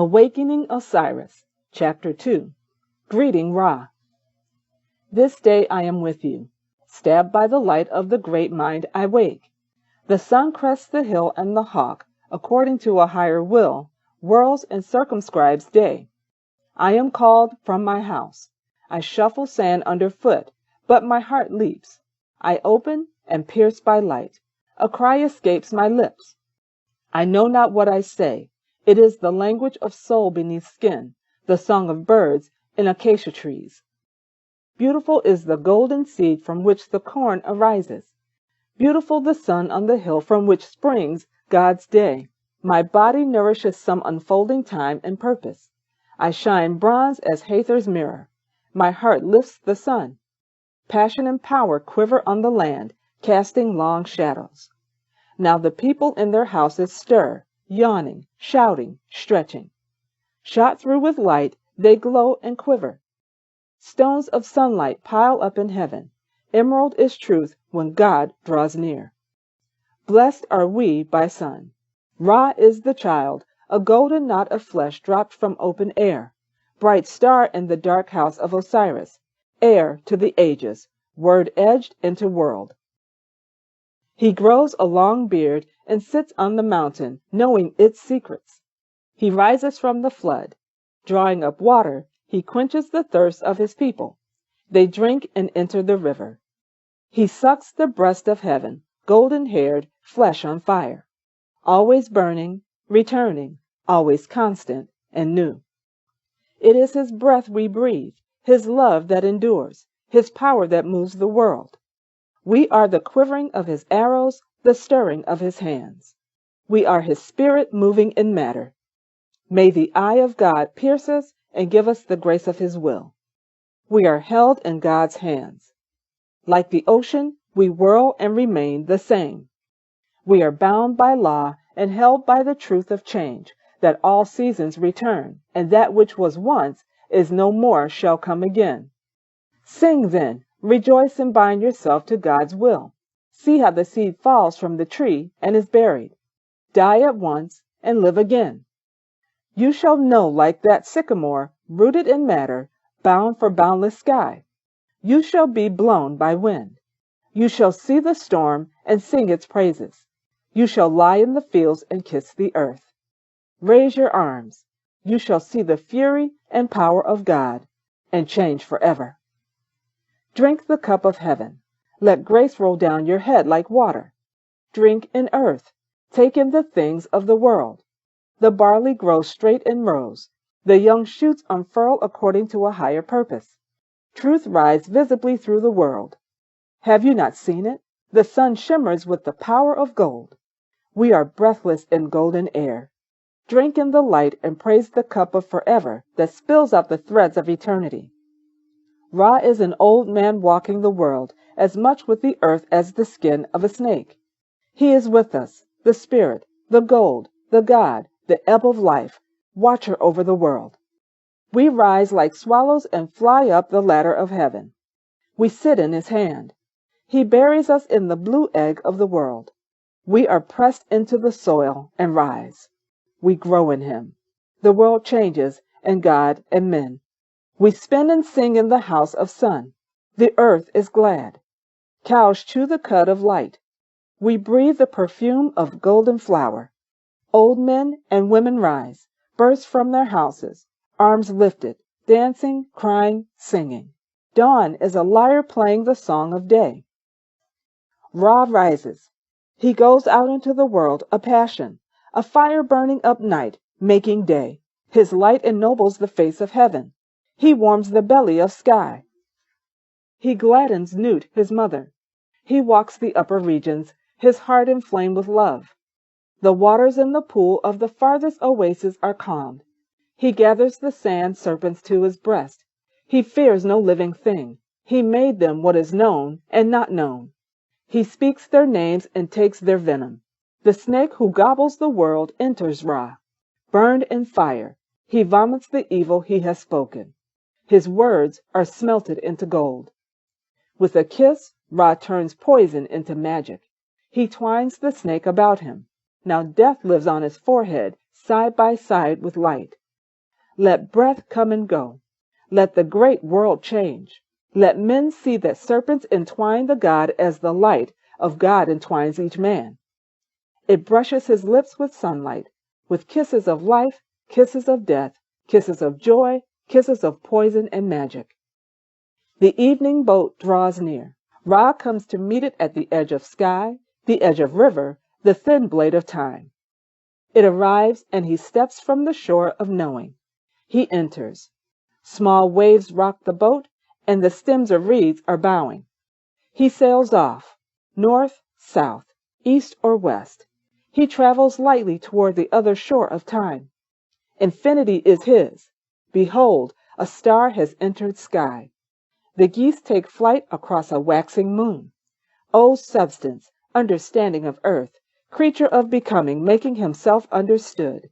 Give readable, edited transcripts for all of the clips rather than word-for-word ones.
Awakening Osiris, Chapter 2. Greeting Ra. This day I am with you. Stabbed by the light of the great mind I wake. The sun crests the hill and the hawk, according to a higher will, whirls and circumscribes day. I am called from my house. I shuffle sand underfoot, but my heart leaps. I open and pierced by light. A cry escapes my lips. I know not what I say. It is the language of soul beneath skin, the song of birds in acacia trees. Beautiful is the golden seed from which the corn arises. Beautiful the sun on the hill from which springs God's day. My body nourishes some unfolding time and purpose. I shine bronze as Hathor's mirror. My heart lifts the sun. Passion and power quiver on the land, casting long shadows. Now the people in their houses stir, yawning, shouting, stretching. Shot through with light, they glow and quiver. Stones of sunlight pile up in heaven. Emerald is truth when God draws near. Blessed are we by sun. Ra is the child, a golden knot of flesh dropped from open air. Bright star in the dark house of Osiris, heir to the ages, word edged into world. He grows a long beard and sits on the mountain, knowing its secrets. He rises from the flood. Drawing up water, he quenches the thirst of his people. They drink and enter the river. He sucks the breast of heaven, golden-haired, flesh on fire. Always burning, returning, always constant and new. It is his breath we breathe, his love that endures, his power that moves the world. We are the quivering of his arrows, the stirring of his hands. We are his spirit moving in matter. May the eye of God pierce us and give us the grace of his will. We are held in God's hands. Like the ocean, we whirl and remain the same. We are bound by law and held by the truth of change, that all seasons return, and that which was once is no more shall come again. Sing then, rejoice and bind yourself to God's will. See how the seed falls from the tree and is buried. Die at once and live again. You shall know like that sycamore, rooted in matter, bound for boundless sky. You shall be blown by wind. You shall see the storm and sing its praises. You shall lie in the fields and kiss the earth. Raise your arms. You shall see the fury and power of God and change forever. Drink the cup of heaven. Let grace roll down your head like water. Drink in earth. Take in the things of the world. The barley grows straight in rows. The young shoots unfurl according to a higher purpose. Truth rides visibly through the world. Have you not seen it? The sun shimmers with the power of gold. We are breathless in golden air. Drink in the light and praise the cup of forever that spills out the threads of eternity. Ra is an old man walking the world, as much with the earth as the skin of a snake. He is with us, the spirit, the gold, the God, the ebb of life, watcher over the world. We rise like swallows and fly up the ladder of heaven. We sit in his hand. He buries us in the blue egg of the world. We are pressed into the soil and rise. We grow in him. The world changes, and God and men. We spin and sing in the house of sun. The earth is glad. Cows chew the cud of light. We breathe the perfume of golden flower. Old men and women rise, burst from their houses, arms lifted, dancing, crying, singing. Dawn is a lyre playing the song of day. Ra rises. He goes out into the world, a passion, a fire burning up night, making day. His light ennobles the face of heaven. He warms the belly of sky. He gladdens Nut, his mother. He walks the upper regions, his heart inflamed with love. The waters in the pool of the farthest oasis are calmed. He gathers the sand serpents to his breast. He fears no living thing. He made them what is known and not known. He speaks their names and takes their venom. The snake who gobbles the world enters Ra. Burned in fire, he vomits the evil he has spoken. His words are smelted into gold. With a kiss, Ra turns poison into magic. He twines the snake about him. Now death lives on his forehead, side by side with light. Let breath come and go. Let the great world change. Let men see that serpents entwine the God as the light of God entwines each man. It brushes his lips with sunlight, with kisses of life, kisses of death, kisses of joy, kisses of poison and magic. The evening boat draws near. Ra comes to meet it at the edge of sky, the edge of river, the thin blade of time. It arrives, and he steps from the shore of knowing. He enters. Small waves rock the boat, and the stems of reeds are bowing. He sails off, north, south, east, or west. He travels lightly toward the other shore of time. Infinity is his. Behold, a star has entered sky. The geese take flight across a waxing moon. O substance, understanding of earth, creature of becoming, making himself understood.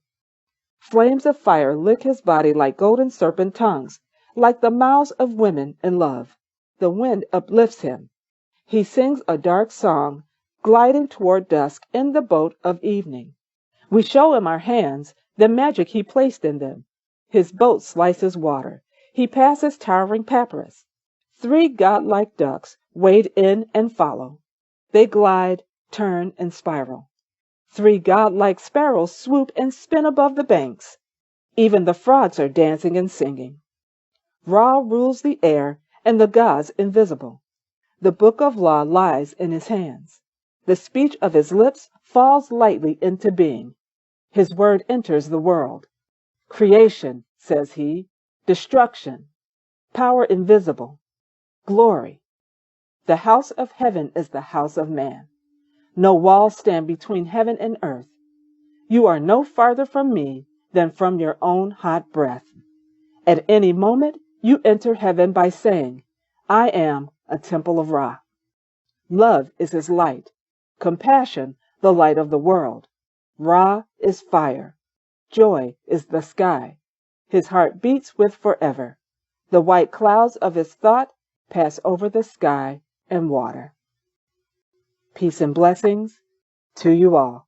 Flames of fire lick his body like golden serpent tongues, like the mouths of women in love. The wind uplifts him. He sings a dark song, gliding toward dusk in the boat of evening. We show him our hands, the magic he placed in them. His boat slices water. He passes towering papyrus. 3 godlike ducks wade in and follow. They glide, turn, and spiral. 3 godlike sparrows swoop and spin above the banks. Even the frogs are dancing and singing. Ra rules the air, and the gods invisible. The book of law lies in his hands. The speech of his lips falls lightly into being. His word enters the world. Creation, says he, destruction, power invisible, glory. The house of heaven is the house of man. No walls stand between heaven and earth. You are no farther from me than from your own hot breath. At any moment, you enter heaven by saying, I am a temple of Ra. Love is his light. Compassion, the light of the world. Ra is fire. Joy is the sky. His heart beats with forever. The white clouds of his thought pass over the sky and water. Peace and blessings to you all.